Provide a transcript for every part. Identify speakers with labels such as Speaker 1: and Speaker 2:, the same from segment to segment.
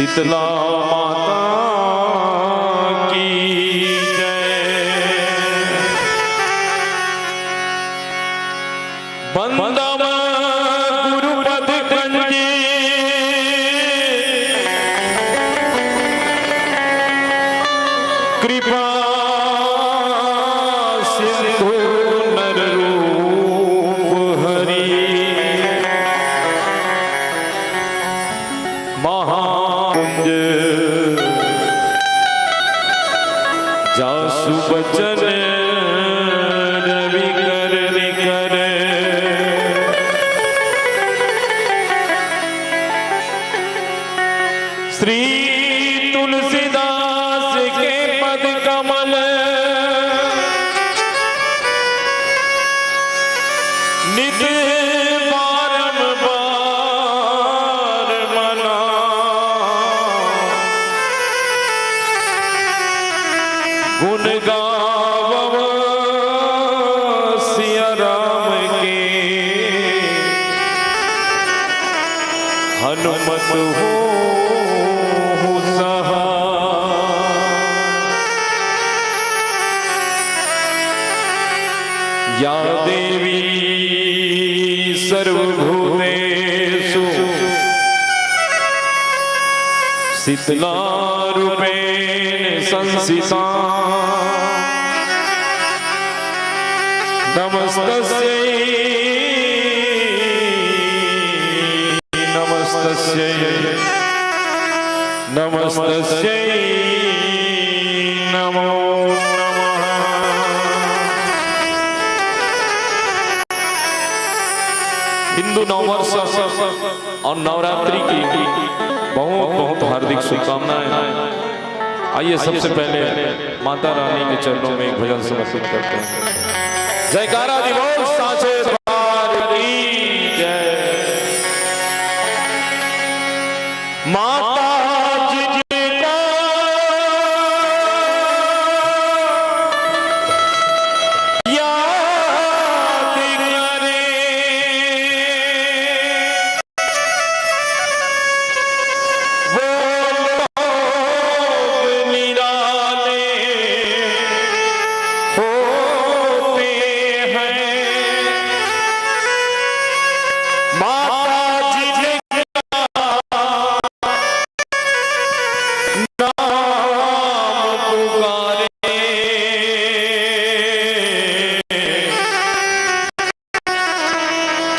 Speaker 1: शीतला माता की जय। बंदम गुरुपद कंजी कृपा सिंधु नर रूप हरि महाकुंज जासु बचन रवि कर निकर। श्री तुलसीदास के पद कमल नित बारंबार मना। गुण गावब सिया राम के हनुमत हो सहा। या देवी सर्वभूतेषु शीतला रूपेण संस्थिता। नमस्तस्यै नमस्तस्यै नमस्तस्यै नमो नमः। हिंदू नववर्ष और नवरात्रि की बहुत बहुत हार्दिक शुभकामनाएं। आइए सबसे पहले माता रानी के चरणों में एक भजन समर्पित करते हैं। जयकारा दी बोल साचे दरबार की जय। माता जी का याद करे वो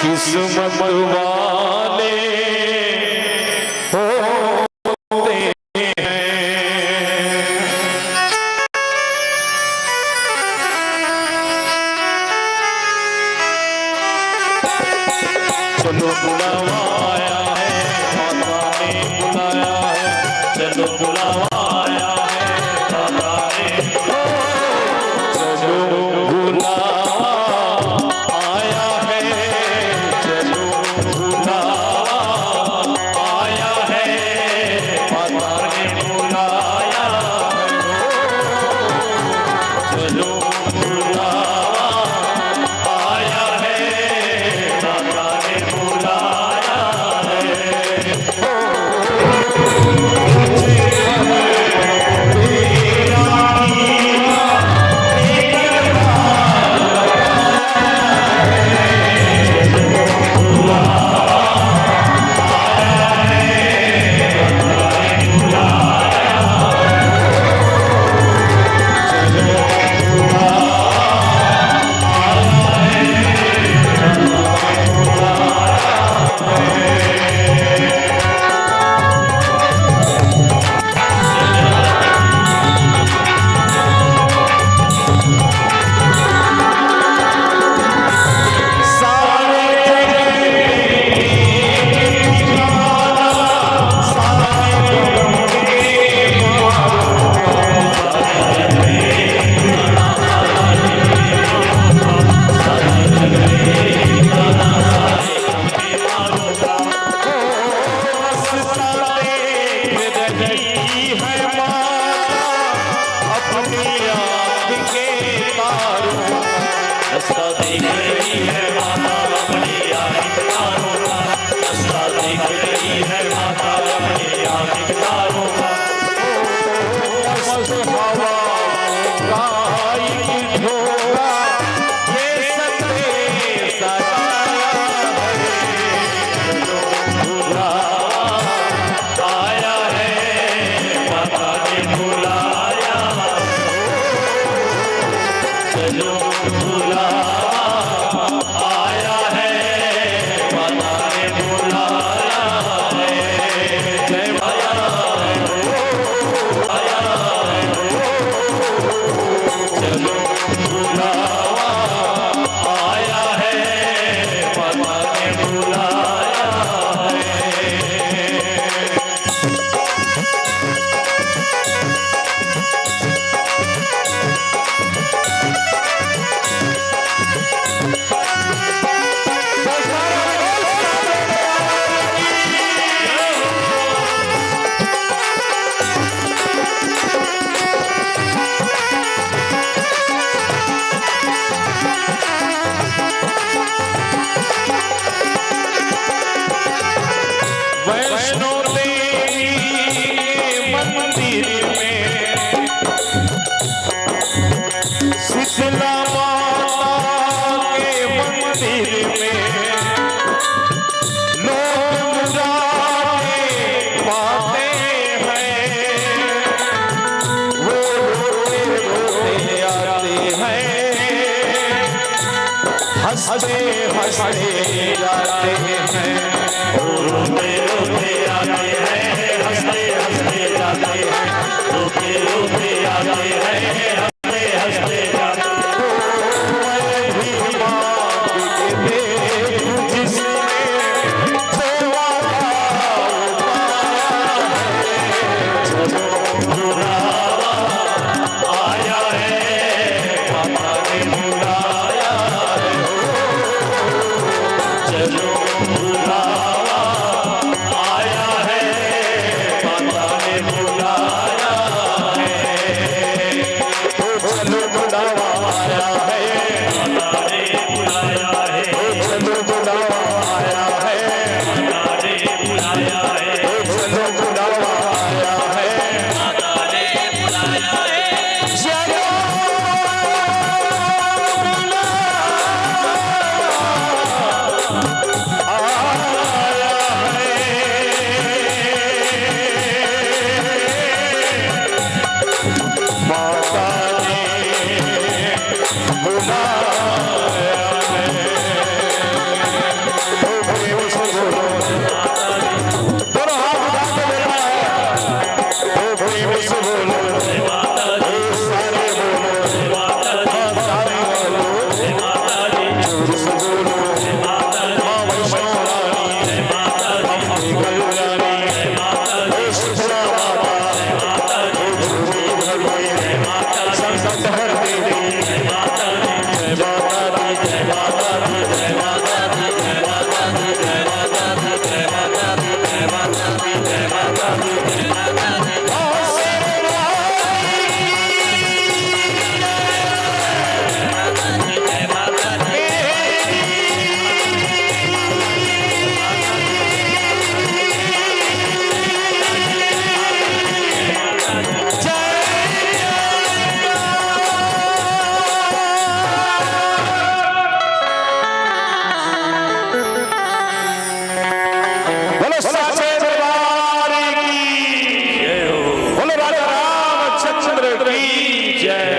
Speaker 1: किस्मत वाले होते हैं। चलो बुलावा आया है, माता ने बुलाया है। चलो बुलावा आया है, माता ने चलो बुलावा है माता अपनी आँख वैष्णो देवी मंदिर में शीतला माता के मंदिर में लोग जाते पाते हैं, वो रोते रोते आते हैं, हंसते हंसते जाते हैं,
Speaker 2: रोते रोते आते हैं, हंसते हंसते जाते हैं, रोते रोते आते हैं, हंसते हंसते जाते हैं।
Speaker 1: मैं भी मांग के देखूं जिसने जो वादा
Speaker 2: चलो बुलावा आया है, माता ने बुलाया है, चलो बुलावा आया है, माता ने बुलाया है,
Speaker 1: चलो बुलावा आया है,
Speaker 2: माता ने बुलाया है,
Speaker 1: चलो बुलावा आया है,
Speaker 2: माता ने बुलाया है,
Speaker 1: चलो बुलावा आया है,
Speaker 2: माता ने बुलाया है।
Speaker 1: चलो माता ने बुलाया है। ओ प्रेम से बोलो, दोनों हाथ उठा के बोलना है। ओ प्रेम से बोलो, ओ सारे बोलो, हाँ सारे बोलो, जोर से बोलो, माँ वैष्णो रानी, अपनी कल्याणी, ओ शीतला माता, ओ जोगी भगवती, संकट हर देवी, जय माता दी, जय माता दी, जय माता दी, जय माता दी, जय माता दी, जय माता दी, जय माता दी, जय माता दी, जय माता दी, जय माता दी। ओ बोलो साचे दरबार की, बोलो राजा रामचंद्र की जय।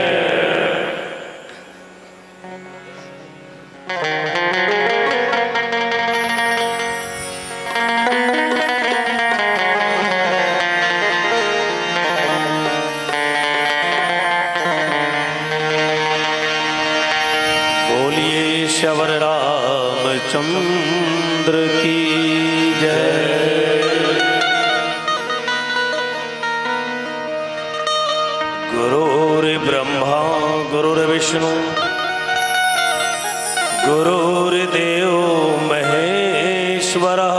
Speaker 2: बोलिए श्यावर रामचंद्र की जय। गुरुर्ब्रह्मा गुरुर्विष्णु गुरुर्देव महेश्वरः,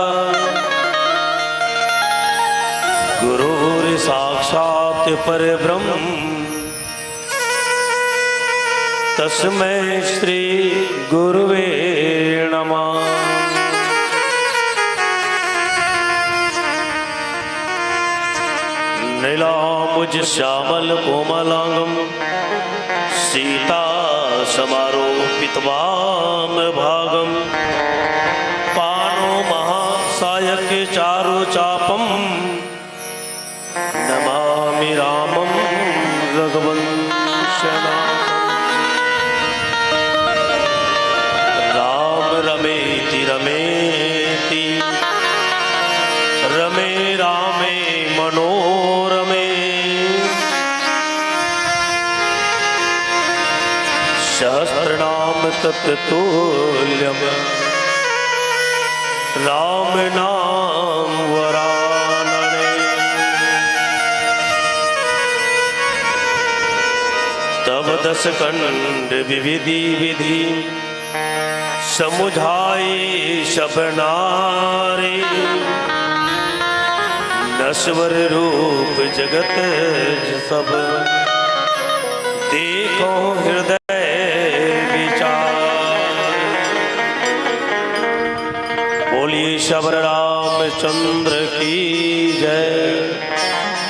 Speaker 2: गुरुर्साक्षात् परब्रह्म तस्मै श्री गुरुवे नमः। नीलाम्बुज श्यामल कोमलांगम सीता समारोपितवाम भागम, पाणो महासायक चारु चापम, नमामि रामं रघुवंशनाथम्। राम रमेति रमेति रमे रामे मनोरमे, सहस्रनाम तत्तुल्यम् राम नाम वरानने। तब दस खंड विविधि विधि समुझाई सब नारी, नश्वर रूप जगत सब देखो हृदय विचार। बोलिए श्यावर रामचंद्र रामचंद्र की जय,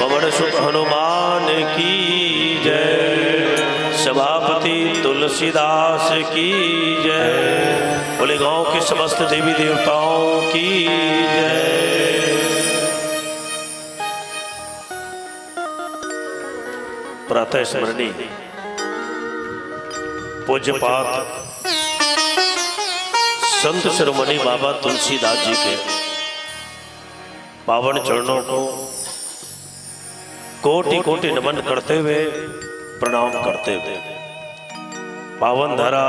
Speaker 2: पवन सुत हनुमान की जय, सभापति तुलसीदास की जय, बोले गांव के समस्त देवी देवताओं की जय। प्रातः स्मरणी पूज्यपात संत शिरोमणि बाबा तुलसीदास जी के पावन चरणों को कोटि कोटि नमन करते हुए प्रणाम करते हुए पावन धरा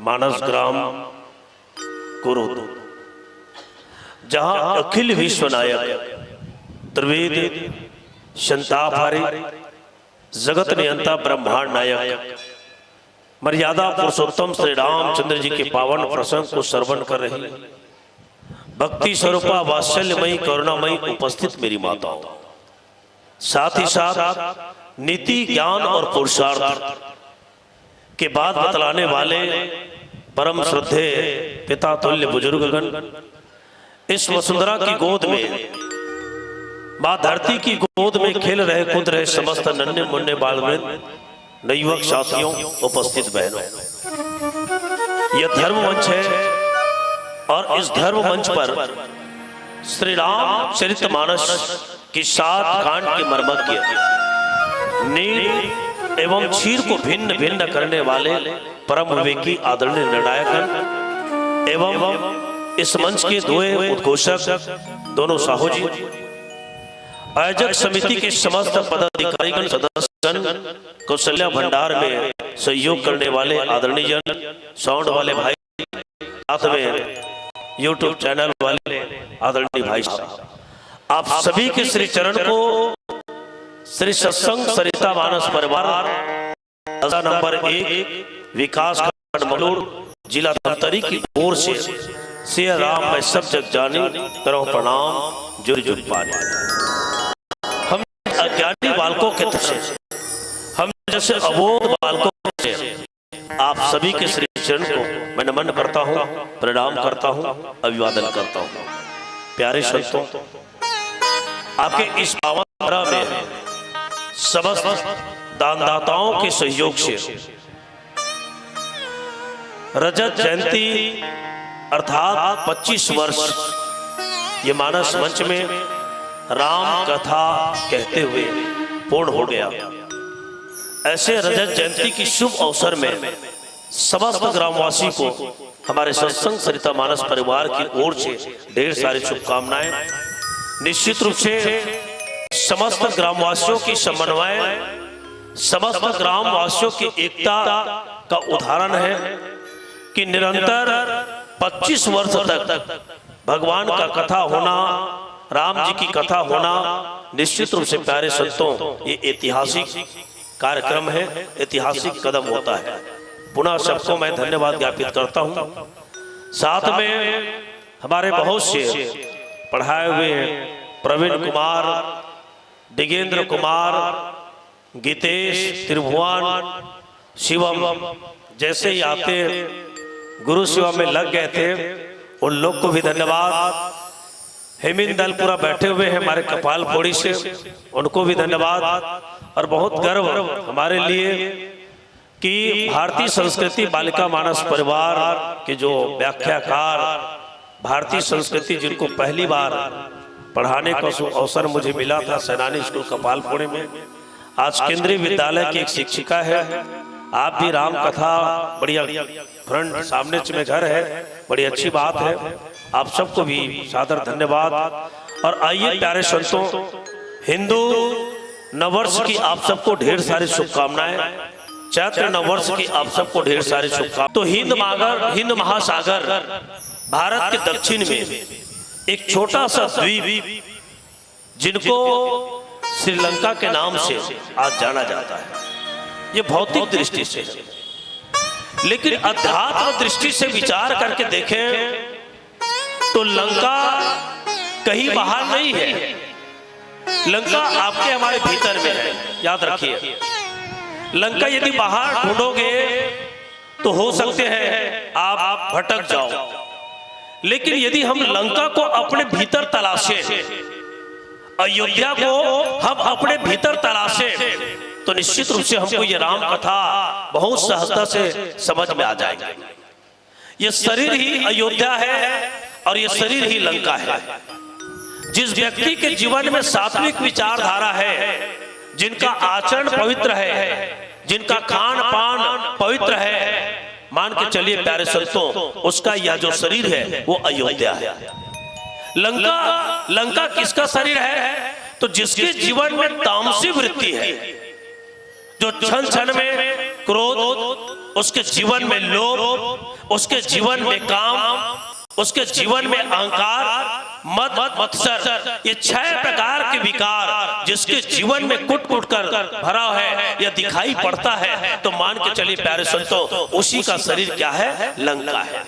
Speaker 2: मानस ग्राम कुरुद, जहां अखिल विश्व नायक त्रिवेद संतापहारी जगत नियंता ब्रह्मांड नायक मर्यादा पुरुषोत्तम श्री रामचंद्र जी के पावन प्रसंग को श्रवण कर रही भक्ति स्वरूपा वात्सल्यमयी करुणामयी उपस्थित मेरी माताओं, साथ ही साथ नीति ज्ञान और पुरुषार्थ के बाद बतलाने वाले परम श्रद्धे पिता तुल्य बुजुर्गगण, इस वसुंधरा की गोद में मां धरती की गोद में खेल रहे कूद रहे समस्त नन्हे मुन्ने बाल वृंद, नवयुवक साथियों, उपस्थित बहनों, यह धर्म मंच है और इस धर्म मंच पर श्री राम चरितमानस की 7 कांड के मर्मज्ञ, नील एवं क्षीर को भिन्न भिन्न करने वाले परम विवेकी आदरणीय निर्णायक एवं इस मंच के दोए उद्घोषक दोनों साहू जी, आयोजक समिति के समस्त पदाधिकारीगण, सदस्यगण, कौशल्या भंडार में सहयोग करने वाले आदरणीय जन, साउंड वाले भाई, साथ में यूट्यूब चैनल वाले आदरणीय भाई साहब, आप सभी के श्री चरण को श्री सत्संग सरिता मानस परिवार नंबर 1 विकास खंड मंगलूर जिला धमतरी की ओर से सिया राम मैं सब जग जानी करो प्रणाम जुर जुर पानी। हम अज्ञानी बालकों के तरफ से, हम जैसे अबोध बालकों से आप सभी के श्री चरण को मैं नमन करता हूँ, प्रणाम करता हूँ, अभिवादन करता हूँ। प्यारे संतों, आपके इस पावन धरा में समस्त दानदाताओं के सहयोग से रजत जयंती अर्थात 25 वर्ष ये मानस मंच में राम कथा कहते हुए पूर्ण हो गया। ऐसे रजत जयंती की शुभ अवसर में समस्त ग्रामवासी को हमारे सत्संग सरिता मानस परिवार की ओर से ढेर सारी शुभकामनाएं। निश्चित रूप से समस्त ग्रामवासियों की समन्वय, समस्त ग्रामवासियों की एकता का उदाहरण है कि निरंतर 25 वर्ष तक भगवान का कथा होना, राम जी की कथा होना, निश्चित रूप से प्यारे संतों ये ऐतिहासिक कार्यक्रम है, ऐतिहासिक कदम होता है। पुनः सबको मैं धन्यवाद ज्ञापित करता हूँ। साथ में हमारे बहुत से पढ़ाए हुए प्रवीण कुमार, डिगेंद्र कुमार, गीतेश, त्रिभुवन, शिवम जैसे ही आते गुरु सेवा में लग गए थे, उन लोग को भी धन्यवाद। हेमिन दल पूरा बैठे हुए हैं हमारे कपाल फोड़ी से, उनको भी धन्यवाद। और बहुत गर्व हमारे लिए कि भारतीय संस्कृति बालिका मानस परिवार के जो व्याख्याकार, भारतीय संस्कृति जिनको पहली बार पढ़ाने का अवसर मुझे मिला था सेनानी स्कूल कपाल फोड़ी में, आज केंद्रीय विद्यालय की एक शिक्षिका है। आप भी राम कथा बढ़िया फ्रंट सामने में घर है, बड़ी अच्छी बात है। आप सबको भी सादर धन्यवाद। और आइए प्यारे संतों, हिंदू नववर्ष की आप सबको ढेर सारी शुभकामनाएं। चैत्र नववर्ष की आप सबको ढेर सारी शुभकामनाएं। तो हिंद महासागर भारत के दक्षिण में एक छोटा सा द्वीप जिनको श्रीलंका के नाम से आज जाना जाता है, ये भौतिक दृष्टि से है, लेकिन अध्यात्म दृष्टि से विचार करके देखें तो लंका कहीं बाहर नहीं है, लंका आपके हमारे भीतर में है। याद रखिए, लंका यदि बाहर ढूंढोगे तो हो सकते हैं आप भटक जाओ, लेकिन यदि हम लंका को अपने भीतर तलाशे, अयोध्या को हम अपने भीतर तलाशे, तो निश्चित रूप से हमको ये राम कथा बहुत सहजता से समझ में आ जाएगी। ये शरीर ही अयोध्या है और ये शरीर ही लंका है। जिस व्यक्ति के जीवन में सात्विक विचारधारा है, जिनका आचरण पवित्र है, जिनका खान पान पवित्र है, मान के चलिए प्यारे संतों, उसका यह जो शरीर है वो अयोध्या है। लंका किसका शरीर है? तो जिसके जीवन में तामसी वृत्ति है, जो क्षण क्षण में क्रोध, उसके जीवन में लोभ, उसके जीवन में काम, उसके जीवन में अहंकार, मद मत्सर, ये 6 प्रकार के विकार जिसके जीवन में कुट कुट कर भरा है या दिखाई पड़ता है, तो मान के चलिए प्यारे संतों, उसी का शरीर क्या है? लंका है।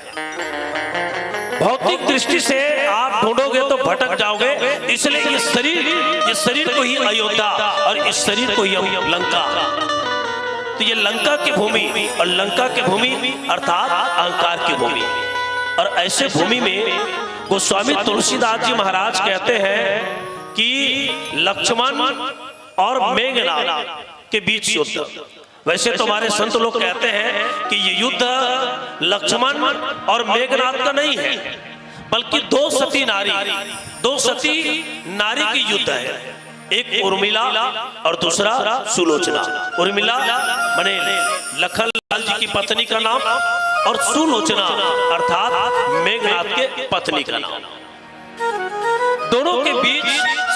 Speaker 2: भौतिक दृष्टि से आप ढूंढोगे तो भटक जाओगे, इसलिए ये शरीर को ही अयोध्या और इस शरीर को ही हम लंका। तो ये लंका की भूमि, और लंका की भूमि अर्थात अहंकार की भूमि। और ऐसे भूमि में गोस्वामी तुलसीदास जी महाराज कहते हैं कि लक्ष्मण और मेघनाद के बीच युद्ध। वैसे तो हमारे संत लोग कहते हैं कि ये युद्ध लक्ष्मण और मेघनाद का नहीं है, बल्कि 2 सती नारी की युद्ध है। एक उर्मिला और दूसरा सुलोचना। उर्मिला माने लखन लाल जी की पत्नी का नाम, और सुलोचना अर्थात मेघनाद के पत्नी का नाम। दोनों के बीच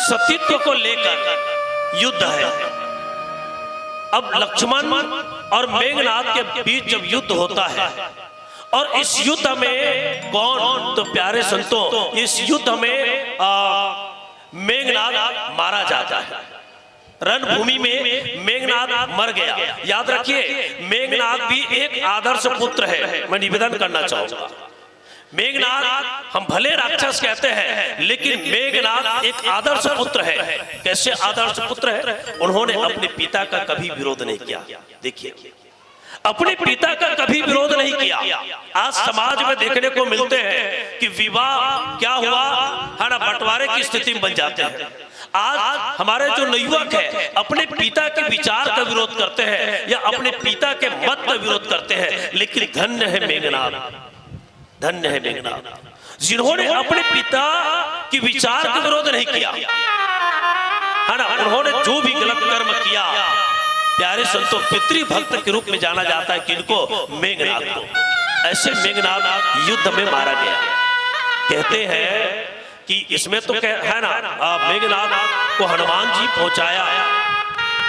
Speaker 2: सतीत्व को लेकर युद्ध है। अब लक्ष्मण और मेघनाद के बीच जब युद्ध होता है, और इस युद्ध में कौन? तो प्यारे संतों, इस युद्ध में मेघनाद मारा जाता है। रणभूमि में मेघनाद मर गया। याद रखिए, मेघनाद भी एक आदर्श पुत्र है। मैं निवेदन करना चाहूंगा, मेघनाद हम भले राक्षस कहते हैं, लेकिन मेघनाद एक आदर्श पुत्र है। कैसे आदर्श पुत्र है? उन्होंने अपने पिता का कभी विरोध नहीं किया। देखिए, अपने पिता का कभी विरोध नहीं किया। आज समाज में देखने को मिलते हैं कि विवाह क्या हुआ है ना, बंटवारे की स्थिति बन जाते हैं। आज हमारे जो नवयुवक है अपने पिता के विचार का विरोध करते हैं या अपने पिता के मत का विरोध करते हैं, लेकिन धन्य है मेघनाद, धन्य है मेघनाद जिन्होंने अपने पिता के विचार का विरोध नहीं किया है ना। उन्होंने जो भी गलत कर्म किया, प्यारे संतों, पितृभक्त के रूप में जाना जाता है किनको? मेघनाद को। ऐसे मेघनाद युद्ध में मारा गया। कहते हैं कि इसमें तो है ना, मेघनाद को हनुमान जी पहुंचाया,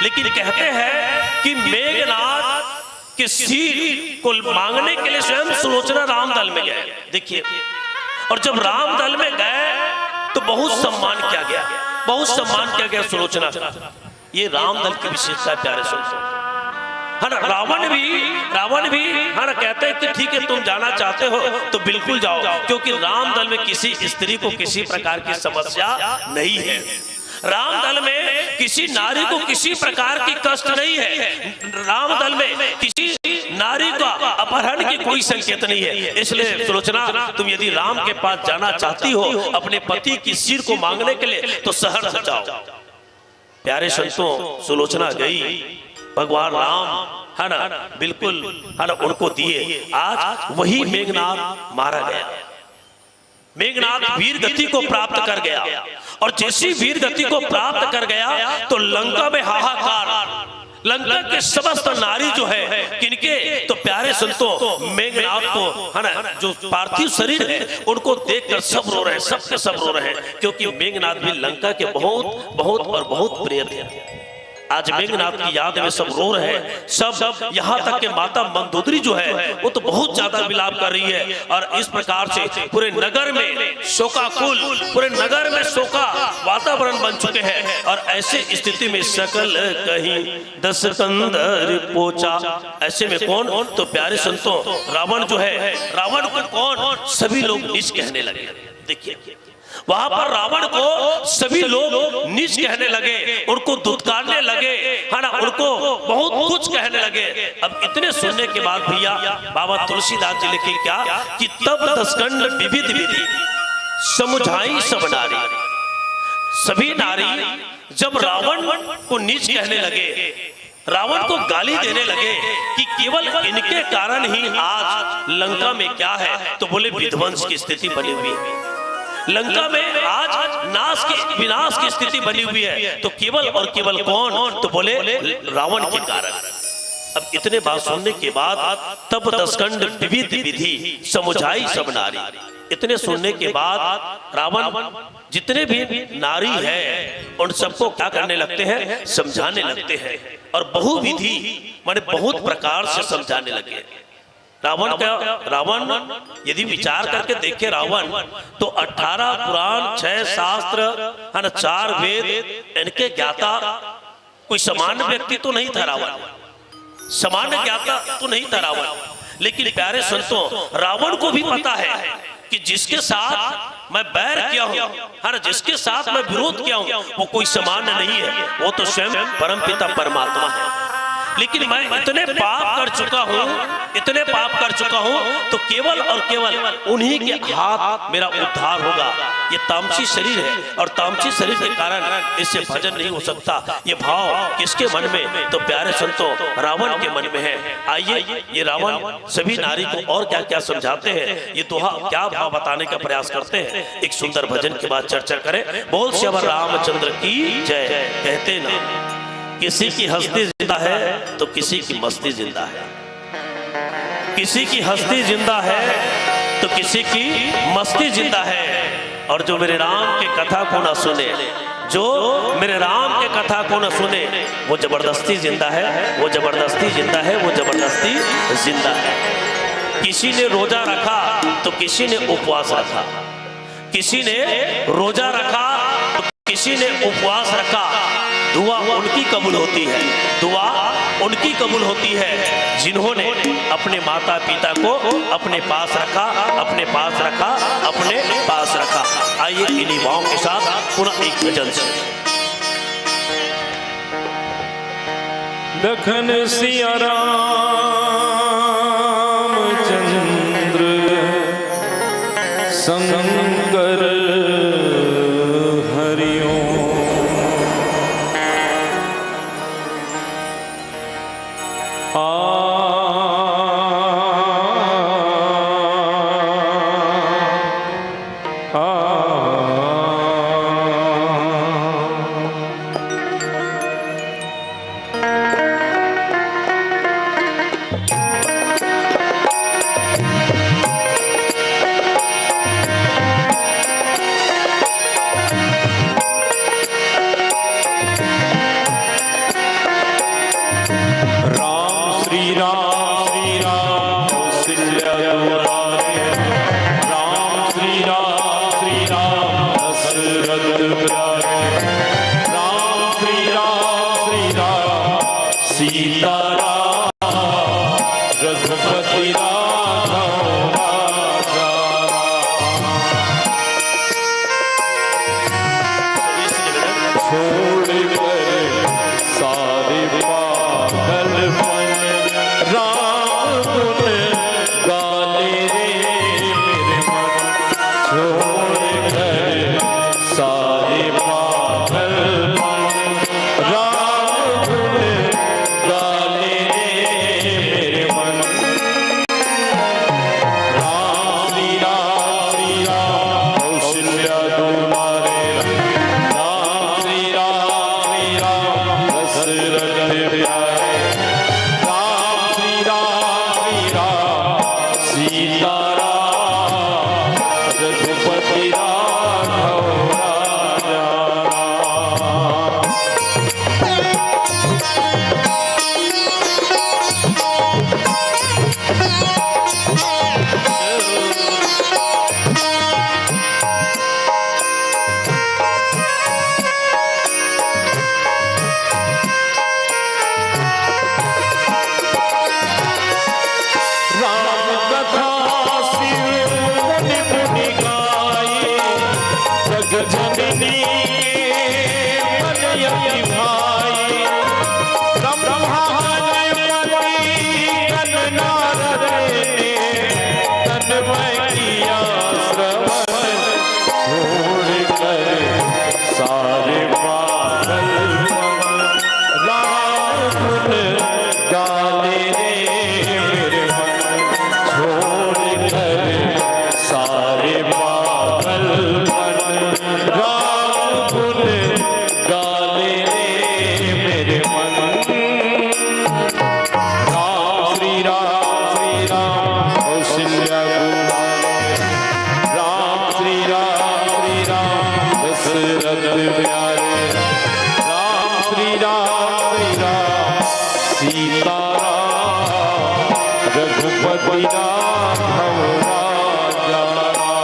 Speaker 2: लेकिन कहते हैं कि मेघनाद के सिर को मांगने के लिए स्वयं सुलोचना रामदल में गए। देखिए, और जब रामदल में गए तो बहुत सम्मान किया गया, बहुत सम्मान किया गया सुलोचना का। ये रामदल की विशेषता है प्यारे संतों, है ना। रावण भी है ना, कहते हैं कि ठीक है, तुम जाना चाहते हो तो बिल्कुल जाओ, क्योंकि रामदल में किसी स्त्री को किसी प्रकार की समस्या नहीं है। रामदल में किसी नारी को किसी प्रकार की कष्ट नहीं है। रामदल में किसी नारी का अपहरण की कोई संकेत नहीं है। इसलिए सुलोचना, तुम यदि राम के पास जाना चाहती हो अपने पति की सिर को मांगने के लिए, तो सहर्ष जाओ। प्यारे संतों, सुलोचना गई, भगवान राम है ना, बिल्कुल है ना, उनको दिए। आज वही मेघनाद मारा गया। मेघनाद वीर गति को प्राप्त कर गया, और जैसी वीर गति को प्राप्त कर गया तो लंका में हाहाकार। लंका के समस्त नारी जो है किनके? तो प्यारे संतों, मेघनाद को है ना, जो पार्थिव शरीर है उनको देखकर सब रो रहे हैं, सबके सब रो रहे हैं, क्योंकि मेघनाद भी लंका के बहुत बहुत और बहुत प्रिय थे। आज मेघनाद की याद में सब रो रहे हैं, सब यहाँ तक के माता मंदोदरी जो है वो तो बहुत ज्यादा विलाप कर रही है। और इस प्रकार से पूरे नगर में शोकाकुल, पूरे नगर में शोका वातावरण बन चुके हैं। और ऐसे स्थिति में सकल कहीं 10 कंदर पोचा। ऐसे में कौन? तो प्यारे संतों, रावण जो है, रावण को कौन? सभी लोग नीच कहने लगे। देखिए, वहां पर रावण को सभी लोग नीच कहने लगे, उनको दुत्कारने लगे, है ना, उनको बहुत कुछ कहने लगे। अब इतने सुनने के बाद भैया बाबा तुलसीदास जी लिखे क्या कि तब दसकंड विविध विधि समुझाई सब नारी। सभी नारी जब रावण को नीच कहने लगे, रावण को गाली देने लगे कि केवल इनके कारण ही आज लंका में क्या है, तो बोले विध्वंस की स्थिति बनी हुई है। लंका में आज विनाश की स्थिति बनी हुई है, तो केवल और केवल कौन, तो बोले रावण के कारण। अब इतने बात सुनने के बाद तब दसकंड विविध विधि समुझाई सब नारी। इतने सुनने के बाद रावण जितने भी नारी है उन सबको क्या करने लगते हैं, समझाने लगते हैं, और बहुविधि माने बहुत प्रकार से समझाने लगे। रावण यदि विचार करके देखे रावण तो 18 पुराण 6 शास्त्र है ना, 4 वेद इनके ज्ञाता कोई सामान्य व्यक्ति तो नहीं था रावण, सामान्य ज्ञाता तो नहीं था रावण। लेकिन प्यारे संतों, रावण को भी पता है कि जिसके साथ मैं बैर किया हूं, हर जिसके साथ मैं विरोध किया हूं, वो कोई सामान्य नहीं है, वो तो स्वयं परमपिता परमात्मा है। लेकिन मैं इतने पाप कर चुका हूं, इतने पाप कर चुका हूं, तो केवल और केवल उन्हीं के हाथ मेरा उद्धार होगा। ये तामसी शरीर है और तामसी शरीर के कारण इससे भजन नहीं हो सकता। ये भाव किसके मन में, तो प्यारे संतों रावण के मन में है। आइए ये रावण सभी नारी को और क्या क्या समझाते हैं, ये दोहा क्या भाव बताने का प्रयास करते हैं, एक सुंदर भजन के बाद चर्चा करें। बोल श्री रामचंद्र की जय। कहते ना किसी की हस्ती जिंदा है तो किसी की मस्ती जिंदा है, किसी की हस्ती जिंदा है तो किसी की मस्ती जिंदा है। और जो मेरे राम के कथा को ना सुने, जो मेरे राम के कथा को ना सुने, वो जबरदस्ती जिंदा है, वो जबरदस्ती जिंदा है, वो जबरदस्ती जिंदा है। किसी ने रोजा रखा तो किसी ने उपवास रखा, किसी ने रोजा रखा तो किसी ने उपवास रखा। दुआ उनकी कबूल होती है, दुआ उनकी कबूल होती है जिन्होंने अपने माता पिता को अपने पास रखा, अपने पास रखा, अपने पास रखा। आइए इन्हीं भावों के साथ पुनः एक भजन से।
Speaker 1: लखन सिया रामचंद्र संकर हरिओ।
Speaker 3: राम
Speaker 1: सीताराम रघुपति राघव राजा राम।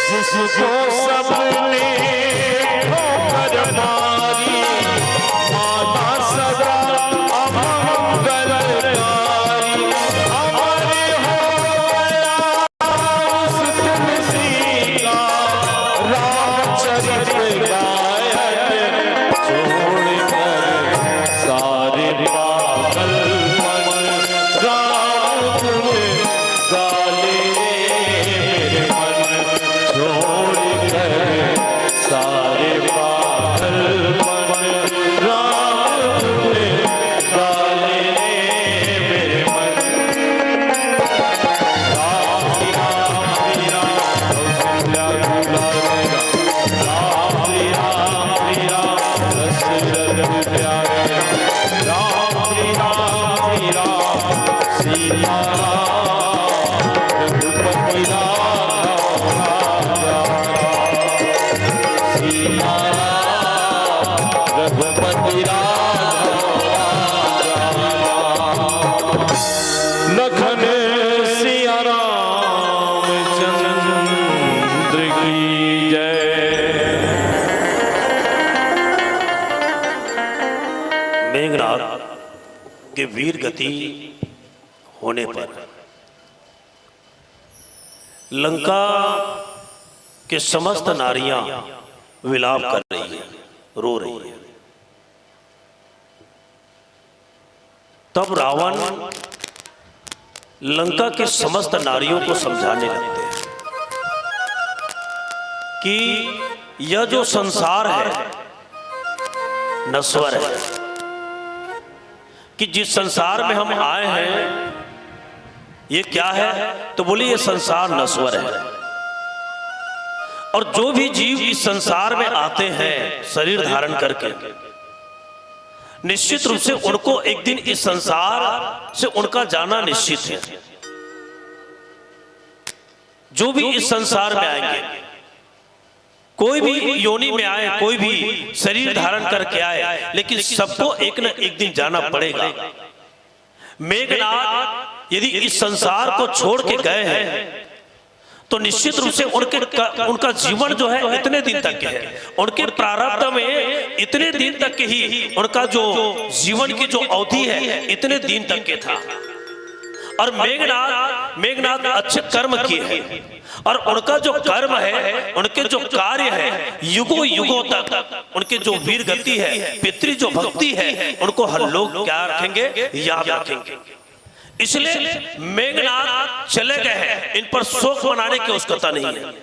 Speaker 1: जिसको सबने ठोकर मारी, माता सदा अमंगलकारी। अमर हो गया उस दिन सीता, रामचरित गायन छोड़कर सारे पागल मन। राम गुण गाले मेरे मन, छोड़कर सारे पागल मन। राम गुण गाले मेरे मन। राम श्री राम श्री राम कौशल्या दुलारे राम। राम श्री राम श्री राम दशरथ प्यारे राम। श्री राम श्री राम सीताराम रघुपति राघव राजा राम। सीताराम रघुपति राघव राजा राम। लखन सिया रामचंद्र की जय।
Speaker 2: मेघनाद के वीर गति होने पर लंका के समस्त नारियां विलाप कर रही है, रो रही है। तब रावण लंका के समस्त नारियों को समझाने लगते हैं कि यह जो संसार है नश्वर है, कि जिस संसार में हम आए हैं ये क्या है, तो बोले ये संसार नश्वर है। और जो भी जीव इस संसार में आते हैं शरीर धारण करके, निश्चित रूप से उनको एक दिन इस संसार से उनका जाना निश्चित है। जो भी इस संसार में आएंगे, कोई भी योनि में आए, कोई भी शरीर धारण करके आए, लेकिन सबको एक न एक दिन जाना पड़ेगा। मेघनाद यदि इस संसार को छोड़ के गए हैं तो निश्चित रूप से उनका जीवन जो है इतने दिन तक के है, उनके प्रारब्ध में इतने दिन तक के ही उनका जो जीवन की जो अवधि है इतने दिन तक के था। और मेघनाद अच्छे कर्म किए हैं, और उनका जो कर्म है, उनके जो कार्य है, युगों युगों तक उनके जो वीर गति है, पितृ जो भक्ति है, उनको हर लोग क्या रखेंगे, याद रखेंगे। इसलिए मेघनाद चले गए हैं, इन पर शोक मनाने की आवश्यकता नहीं है,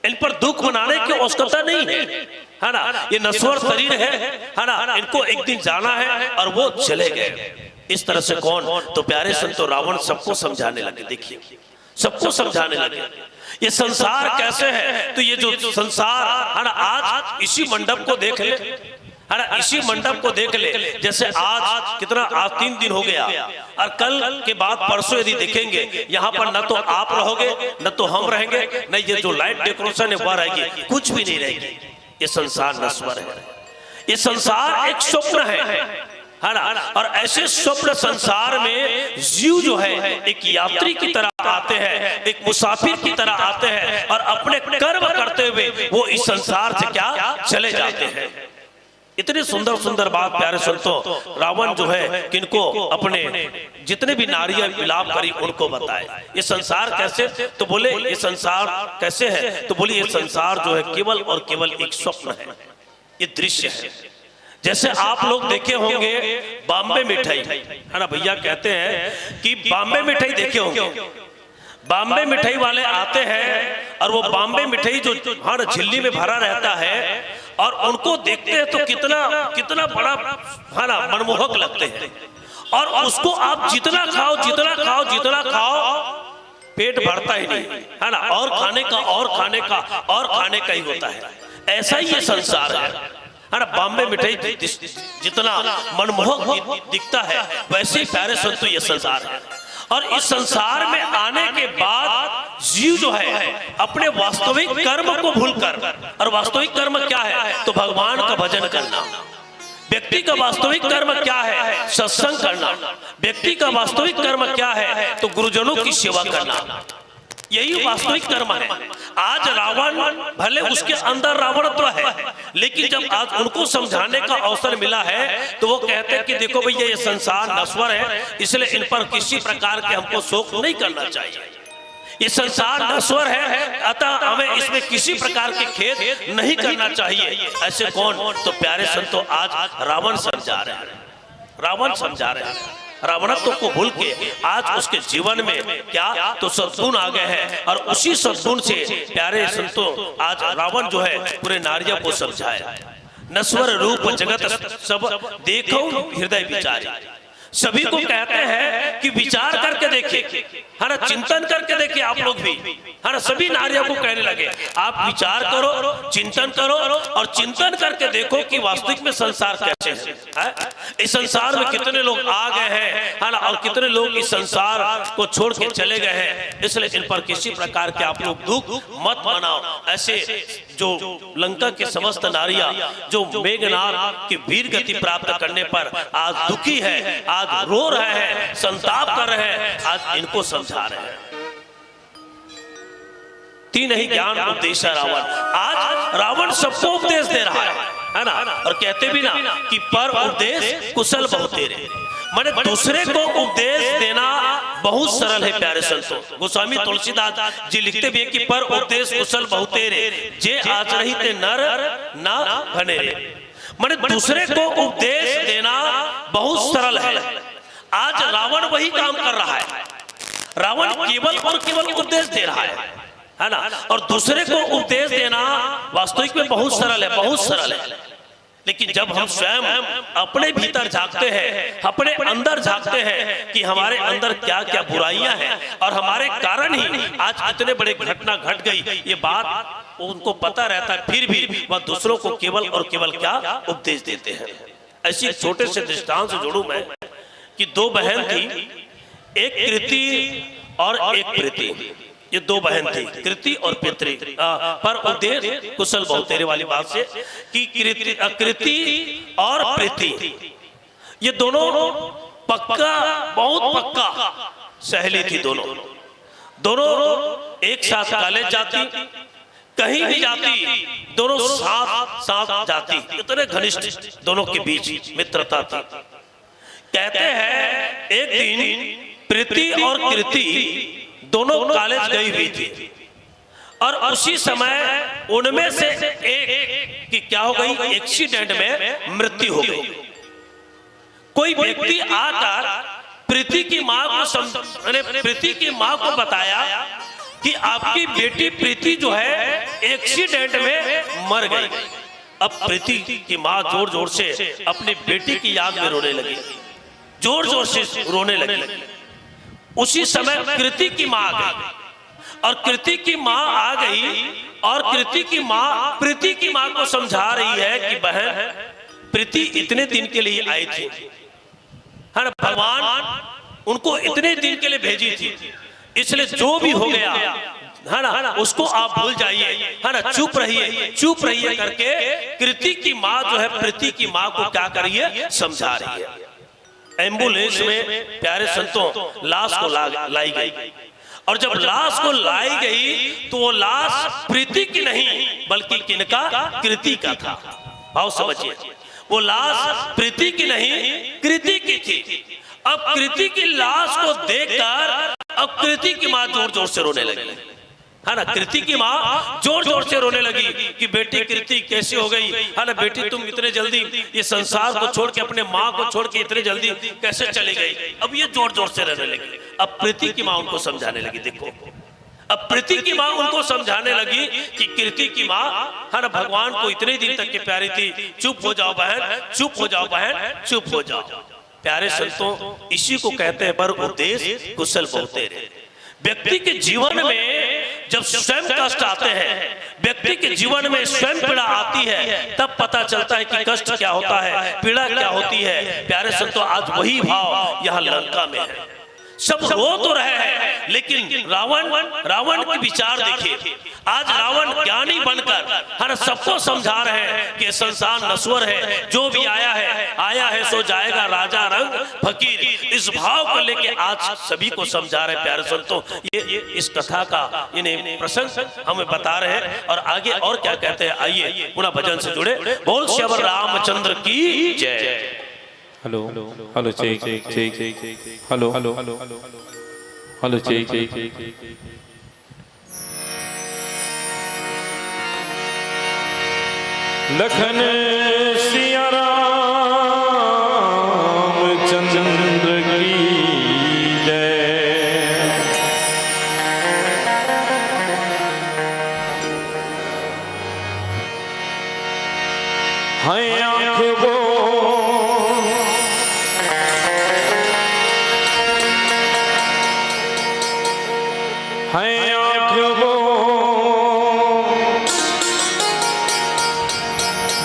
Speaker 2: इन पर दुख मनाने की आवश्यकता नहीं है ना। ये नश्वर शरीर है ना, इनको एक दिन जाना है और वो चले गए। इस तरह से कौन, तो प्यारे संतो रावण सबको समझाने लगे। देखिए सबको समझाने लगे ये संसार कैसे है। तो ये जो संसार है ना, आज इसी मंडप को देख ले, है ना, इसी मंडप को देख ले। जैसे आज कितना, आज 3 दिन हो गया, और कल के बाद परसों यदि देखेंगे, यहाँ पर न तो आप रहोगे, न तो हम रहेंगे, न ये जो लाइट डेकोरेशन है वह रहेगी, कुछ भी नहीं रहेगी। ये संसार नश्वर है, ये संसार एक स्वप्न है ना। और ऐसे स्वप्न संसार में जीव जो है एक यात्री की तरह आते हैं, एक मुसाफिर की तरह आते हैं, और अपने कर्म करते हुए वो इस संसार से क्या चले जाते हैं। इतनी सुंदर सुंदर बात प्यारे संतों रावण जो है किनको अपने जितने भी नारियां विलाप करी उनको बताए। ये संसार कैसे, तो बोले ये संसार कैसे है, तो बोले ये संसार जो है केवल और केवल एक स्वप्न है, ये दृश्य है। जैसे आप लोग देखे होंगे बॉम्बे मिठाई, है ना, भैया कहते हैं कि बॉम्बे मिठाई देखे होंगे। बॉम्बे मिठाई वाले आते हैं और वो बॉम्बे मिठाई जो हर झिल्ली में भरा रहता है, और उनको देखते हैं तो कितना कितना बड़ा, है ना, मनमोहक लगते हैं। और उसको आप जितना खाओ जितना खाओ जितना खाओ पेट भरता ही नहीं, है ना, और खाने का और खाने का और खाने का ही होता है। ऐसा ही ये संसार है ना। बॉम्बे मिठाई जितना मनमोहक दिखता है, वैसे ही प्यारे संतों ये संसार है। और इस संसार में आने के बाद जीव जो है अपने वास्तविक कर्म को भूलकर, और वास्तविक कर्म क्या है तो भगवान का भजन करना। व्यक्ति का वास्तविक कर्म क्या है, सत्संग करना। व्यक्ति का वास्तविक कर्म क्या है तो गुरुजनों की सेवा करना। यही वास्तविक कर्म है। आज रावण, भले उसके अंदर रावणत्व है, लेकिन जब आज उनको समझाने का अवसर मिला है तो वो कहते हैं कि देखो भैया ये संसार नश्वर है, इसलिए इन पर किसी प्रकार के हमको शोक नहीं करना चाहिए। ये संसार नश्वर है, अतः हमें इसमें किसी प्रकार के खेद नहीं करना चाहिए। ऐसे कौन तो प्यारे संतों आज रावण समझा रहे हैं, रावण समझा रहे हैं। रावणत्व को भूल के आज उसके जीवन में क्या तो सद्गुण आ गए हैं, और उसी सद्गुण से प्यारे संतों आज रावण जो है पूरे नारियों को समझाया। नश्वर रूप जगत सब देखो हृदय विचारी। सभी को कहते हैं कि विचार करके देखिए, है ना, चिंतन करके देखिए। आप लोग भी, है ना, सभी नारियों को कहने लगे आप विचार करो, चिंतन करो, और चिंतन करके देखो कि वास्तविक में संसार कैसे है। इस संसार में कितने लोग आ गए हैं, है ना, और कितने लोग इस संसार को छोड़ के चले गए हैं। इसलिए इन पर किसी प्रकार के आप लोग दुख मत मनाओ। ऐसे जो लंका के समस्त नारियां जो मेघनाद की वीर गति प्राप्त करने पर आज दुखी है, आज रो रहे हैं, संताप कर रहे हैं, आज इनको समझा रहे हैं। तीन ही ज्ञान उपदेश है रावण। आज रावण सबको उपदेश दे रहा है ना, और कहते भी ना कि पर उपदेश कुशल बहुतेरे, माने दूसरे को उपदेश देना बहुत सरल है प्यारे संतों। गोस्वामी तुलसीदास जी लिखते भी है कि पर उपदेश कुशल बहुतेरे, जे आचरहि ते नर ना भनेरे। माने दूसरे को उपदेश देना बहुत सरल है। आज रावण वही काम कर रहा है। रावण केवल और केवल उपदेश दे रहा है ना, और दूसरे को उपदेश देना वास्तविक में बहुत सरल है, बहुत सरल है। लेकिन जब हम स्वयं अपने भीतर झांकते हैं, अपने अंदर झांकते हैं कि हमारे अंदर क्या क्या बुराइयां हैं, और हमारे कारण ही आज इतने बड़े घटना घट गई, ये बात उनको पता रहता है, फिर भी वह दूसरों को केवल और केवल क्या उपदेश देते हैं। ऐसी छोटे से दृष्टांत से जोड़ू मैं कि दो बहन थी, एक कृति और एक प्रीति। ये दो बहन थी, कृति और पितृ। पर उपदेश कुशल बहुतेरे वाली बात से कि कृति और प्रीति ये दोनों पक्का, बहुत पक्का सहेली थी। दोनों एक साथ कॉलेज जाती, कहीं भी जाती, दोनों साथ साथ जाती। इतने घनिष्ठ दोनों के बीच मित्रता थी। कहते हैं एक दिन प्रीति और कृति दोनों कॉलेज गई हुई थी, और उसी समय उनमें से एक की क्या हो गई, एक्सीडेंट में मृत्यु हो गई। कोई व्यक्ति आकर प्रीति की मां को प्रीति की मां को बताया कि आपकी बेटी प्रीति जो है एक्सीडेंट में मर गई। अब प्रीति की मां जोर जोर से अपनी बेटी की याद में रोने लगी, जोर जोर से रोने लगी। उसी समय कृति की मां आ गई, और कृति की मां आ गई, और कृति की मां प्रीति की मां को समझा रही है कि बहन, प्रीति इतने दिन के लिए आई थी, है ना, भगवान उनको इतने दिन के लिए भेजी थी, इसलिए जो भी हो गया है ना उसको आप भूल जाइए, है ना, चुप रहिए करके कृति की मां जो है प्रीति की मां को क्या करिए, समझा रही है। एम्बुलेंस में प्यारे संतों लाश को लाई गई, और जब लाश को लाई गई तो वो लाश प्रीति की नहीं बल्कि किनका, कृति का था। भाव समझिए, वो लाश प्रीति की नहीं कृति की थी। अब कृति की लाश को देखकर अब कृति की मां जोर जोर से रोने लगी, है ना। कृति की मां जोर जोर से रोने लगी कि बेटी कृति कैसी हो गई, है ना, बेटी तुम इतने जल्दी ये संसार को छोड़ के, अपने मां को छोड़ के इतने जल्दी कैसे चली गई। अब ये जोर जोर से रोने लगी। अब प्रीति की मां उनको समझाने लगी। देखो, अब प्रीति की मां उनको समझाने लगी कि कृति की मां, है ना, भगवान को इतने दिन तक की प्यारी थी। चुप हो जाओ बहन, चुप हो जाओ बहन, चुप हो जाओ। प्यारे संतों, इसी को कहते हैं पर उपदेश कुशल बहुतेरे। व्यक्ति के जीवन में जब स्वयं कष्ट आते हैं, व्यक्ति के जीवन में स्वयं पीड़ा आती है तब पता चलता है कि कष्ट क्या होता है, पीड़ा क्या होती है। प्यारे संतों, आज वही भाव यहाँ लंका में है। सब रो तो रहे हैं, लेकिन रावण के विचार देखिए। आज रावण ज्ञानी बनकर हर सबको समझा रहे हैं कि संसार नश्वर है, जो भी आया है सो जाएगा, राजा रंग फकीर। इस भाव को लेके आज सभी को समझा रहे। प्यारे संतों, ये इस कथा का इन्हें प्रसंग हमें बता रहे हैं। और आगे और क्या कहते हैं, आइए पुनः भजन से जुड़े। बोल श्री रामचंद्र की जय।
Speaker 1: Hello hello check hello hello hello check Lakhan Siya Ramchandra की जय। हाय आँख वो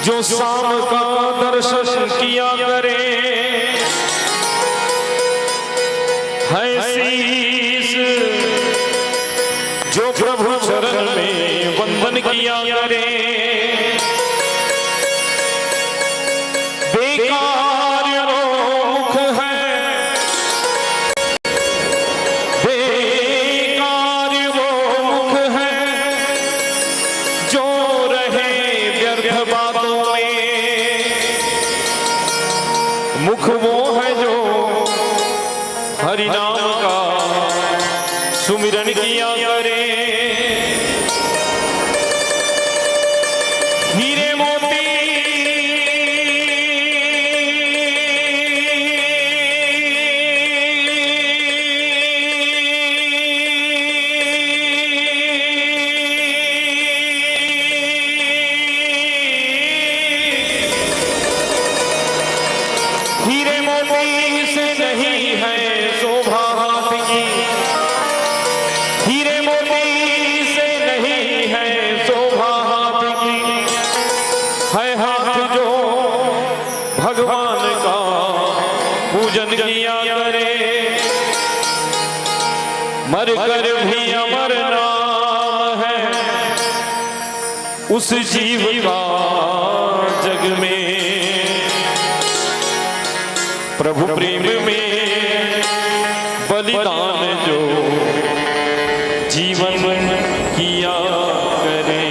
Speaker 1: जो शाम का दर्शन किया करे, है शीश जो प्रभु चरण में वंदन किया करे। बेकार वो मुख है, बेकार वो मुख है जो रहे व्यर्थ बातों में। मुख वो है जो हरि नाम का सुमिरन किया करे। हीरे मोती से नहीं है शोभा हाथ की, हीरे मोती से नहीं है शोभा हाथ की। है हाथ जो भगवान का पूजन किया करे। मर कर भी अमर नाम है उस जीव का जग में। प्रभु प्रेम में बलिदान जो जीवन किया करे।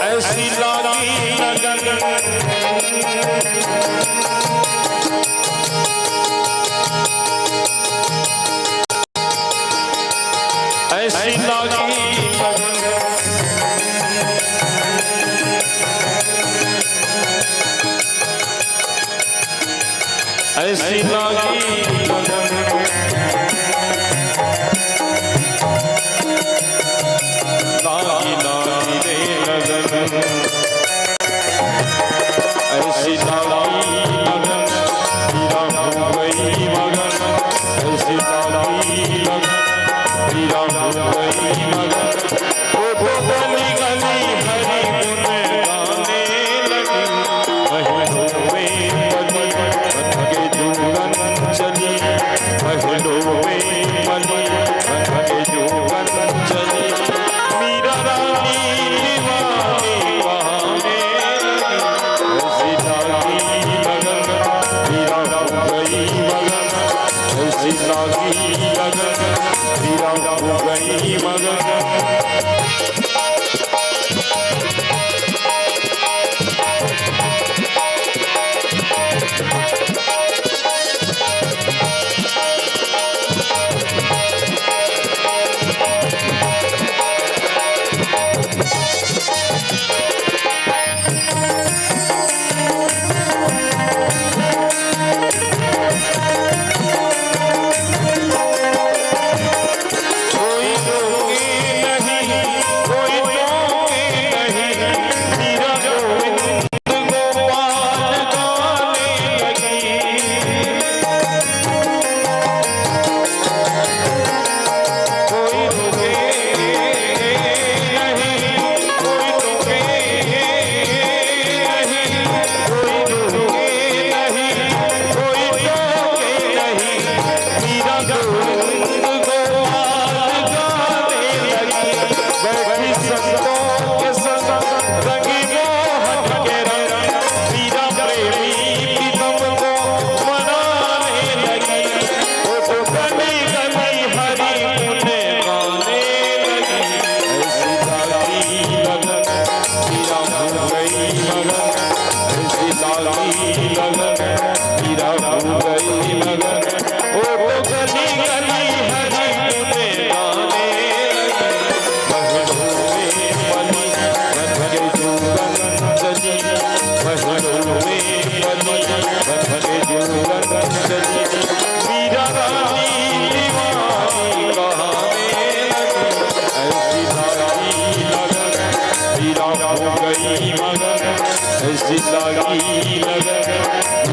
Speaker 1: ऐसी लागी ऐसी लागी लागी लागी रे लगन। ऐसी लागी लगन हीरा हो गई मगन। ऐसी लागी लगन हीरा हो गई मगन। वो गली गली हरि गुण गाने लगी। महलों में बनी बन के दुल्हन चली, महलों में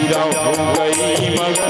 Speaker 1: मीरा हो गई मगन।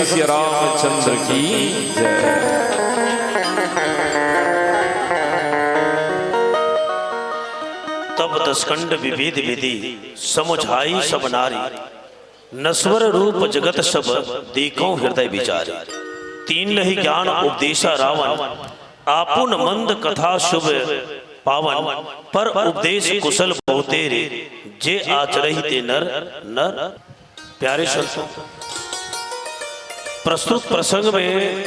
Speaker 1: श्री रामचंद्र की जय।
Speaker 2: तब दसखंड विविध विधि समुझाई सब नारी, नस्वर रूप जगत सब देखो हृदय विचारी। तीन नहीं ज्ञान उपदेशा रावण, आपुन मंद कथा शुभ पावन। पर उपदेश कुशल बहुतेरे, जे आचरहि ते नर नर। प्यारे संतों, प्रस्तुत प्रसंग में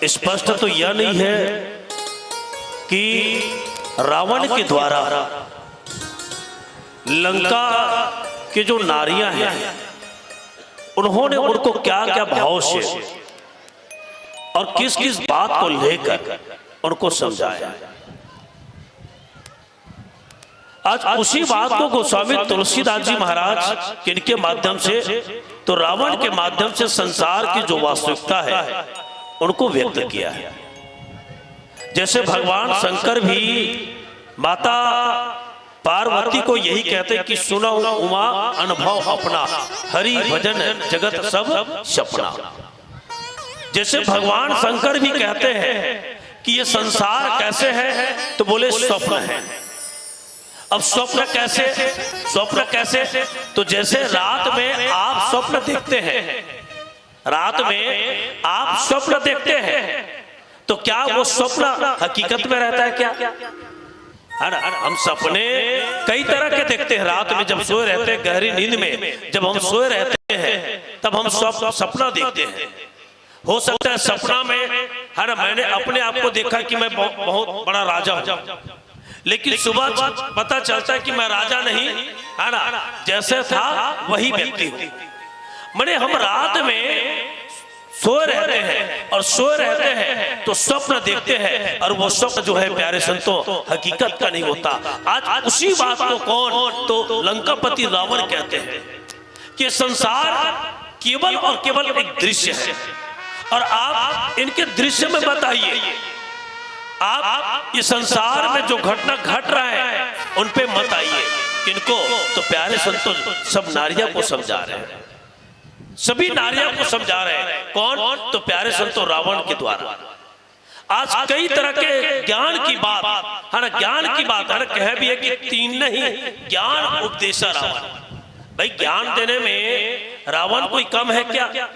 Speaker 2: स्पष्ट तो यह नहीं है कि रावण के द्वारा लंका की जो नारियां हैं उन्होंने उनको क्या क्या भाव से और किस किस बात को लेकर उनको समझाया। आज उसी बात को गोस्वामी तुलसीदास जी महाराज किनके माध्यम से, तो रावण के माध्यम से संसार की जो वास्तविकता है उनको व्यक्त किया है। जैसे भगवान शंकर भी माता पार्वती को यही कहते कि सुनो उमा अनुभव अपना, हरि भजन जगत सब सपना। जैसे भगवान शंकर भी कहते हैं कि ये संसार कैसे है, तो बोले स्वप्न है। अब स्वप्न कैसे, स्वप्न कैसे, तो जैसे रात में आप स्वप्न देखते हैं, रात में आप स्वप्न देखते हैं, तो क्या वो स्वप्न हकीकत में रहता है क्या? है ना, हम सपने कई तरह के देखते हैं। रात में जब सोए रहते हैं, गहरी नींद में जब हम सोए रहते हैं, तब हम सपना देखते हैं। हो सकता है सपना में, है ना, मैंने अपने आप को देखा कि मैं बहुत बड़ा राजा हूं, लेकिन सुबह पता चलता है कि मैं राजा नहीं, है ना, जैसे था वही व्यक्ति हूं। मैंने हम रात में सोए रहते हैं और सोए रहते हैं तो स्वप्न देखते हैं और वो स्वप्न जो है प्यारे संतों हकीकत का नहीं होता। आज उसी बात को कौन तो लंकापति रावण कहते हैं कि संसार केवल और केवल एक दृश्य है और आप इनके दृश्य में बताइए, आप इस संसार में जो घटना घट रहा है उन पे मत आइए। किनको तो प्यारे संतों सब नारियां को समझा रहे हैं, सभी नारियों को समझा रहे हैं। कौन तो प्यारे संतों रावण के द्वारा। आज कई तरह के ज्ञान की बात है ना, ज्ञान की बात है ना, कह भी है कि तीन नहीं ज्ञान उपदेशा रावण। भाई ज्ञान देने में रावण कोई कम है क्या?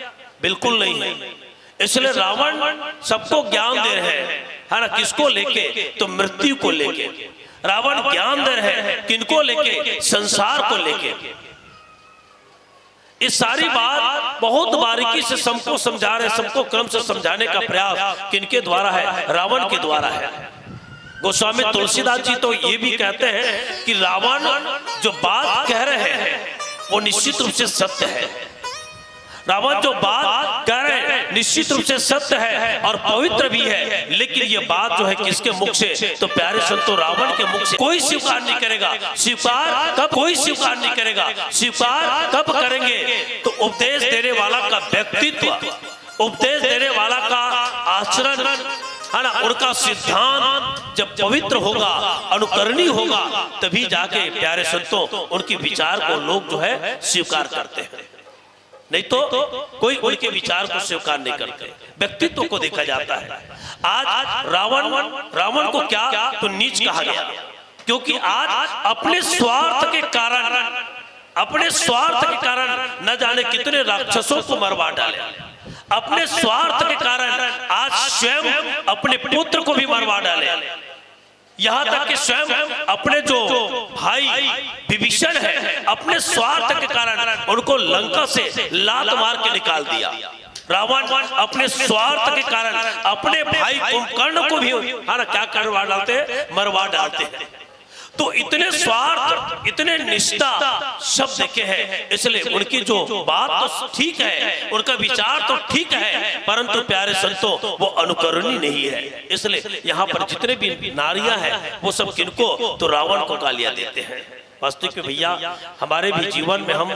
Speaker 2: बिल्कुल नहीं है। इसलिए रावण सबको ज्ञान दे रहे हैं, है ना, किसको लेके तो मृत्यु को लेके। रावण ज्ञान दे रहे हैं किनको लेके? संसार को लेके। इस सारी बात बहुत बारीकी से सबको समझा रहे, सबको क्रम से समझाने का प्रयास किनके द्वारा है? रावण के द्वारा है। गोस्वामी तुलसीदास जी तो ये भी कहते हैं कि रावण जो बात कह रहे हैं वो निश्चित रूप से सत्य है। रावण जो बात कह रहे हैं निश्चित रूप से सत्य है और पवित्र भी है, लेकिन ये बात जो है किसके मुख से? तो प्यारे संतों रावण के मुख से। कोई स्वीकार नहीं करेगा। स्वीकार कब? कोई स्वीकार नहीं करेगा। स्वीकार कब करेंगे? तो उपदेश देने वाला का व्यक्तित्व, उपदेश देने वाला का आचरण, है ना, उनका सिद्धांत जब पवित्र होगा, अनुकरणीय होगा, तभी जाके प्यारे संतों उनके विचार को लोग जो है स्वीकार करते हैं। नहीं तो कोई उनके विचार को स्वीकार नहीं करते। व्यक्तित्व को देखा जाता है। आज रावण को क्या तो नीच कहा गया, क्योंकि आज अपने स्वार्थ के कारण न जाने कितने राक्षसों को मरवा डाले। अपने स्वार्थ के कारण आज स्वयं अपने पुत्र को भी मरवा डाले। यहां तक कि स्वयं अपने जो भाई विभीषण है, अपने स्वार्थ के कारण उनको लंका से लात मार के निकाल दिया। रावण अपने स्वार्थ के कारण अपने भाई कुंभकर्ण को भी, है ना, क्या करवा डालते हैं? मरवा डालते हैं। तो इतने स्वार्थ, इतने निष्ठा सब देखे हैं। इसलिए उनकी जो बात तो ठीक है, उनका विचार तो ठीक है, परंतु प्यारे संतों वो अनुकरणीय नहीं है। इसलिए यहाँ पर जितने भी नारियां हैं वो सब किनको तो रावण को गालियां देते हैं। वास्तविक में भैया हमारे भी जीवन में हम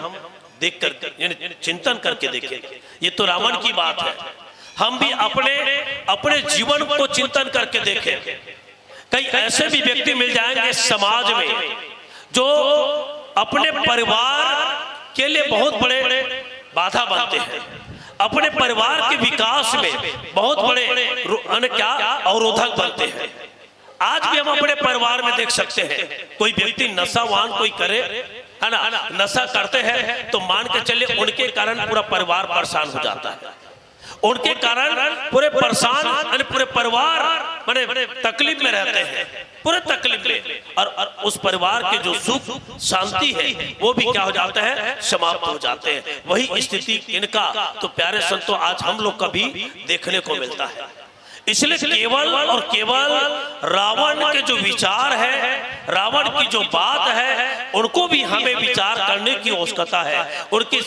Speaker 2: देख कर चिंतन करके देखें, ये तो रावण की बात है। हम भी अपने जीवन को चिंतन करके देखें। कई ऐसे भी व्यक्ति मिल जाएंगे समाज में जो अपने परिवार के लिए बहुत बड़े बाधा बनते हैं, अपने परिवार के विकास में बहुत बड़े क्या अवरोधक बनते हैं। आज भी हम अपने परिवार में देख सकते हैं, कोई व्यक्ति नशावान कोई करे, है ना, नशा करते हैं तो मान के चलिए उनके कारण पूरा परिवार परेशान हो जाता है। उनके कारण पूरे परेशान, पूरे परिवार माने तकलीफ में रहते हैं, पूरे तकलीफ में, और उस परिवार के जो सुख शांति है वो भी क्या हो जाता है? समाप्त हो जाते हैं। वही स्थिति इनका तो प्यारे संतों आज हम लोग का भी देखने को मिलता है। इसलिए केवल और केवल रावण के जो विचार है, रावण की जो बात है, उनको भी हमें विचार करने की आवश्यकता है। उनकी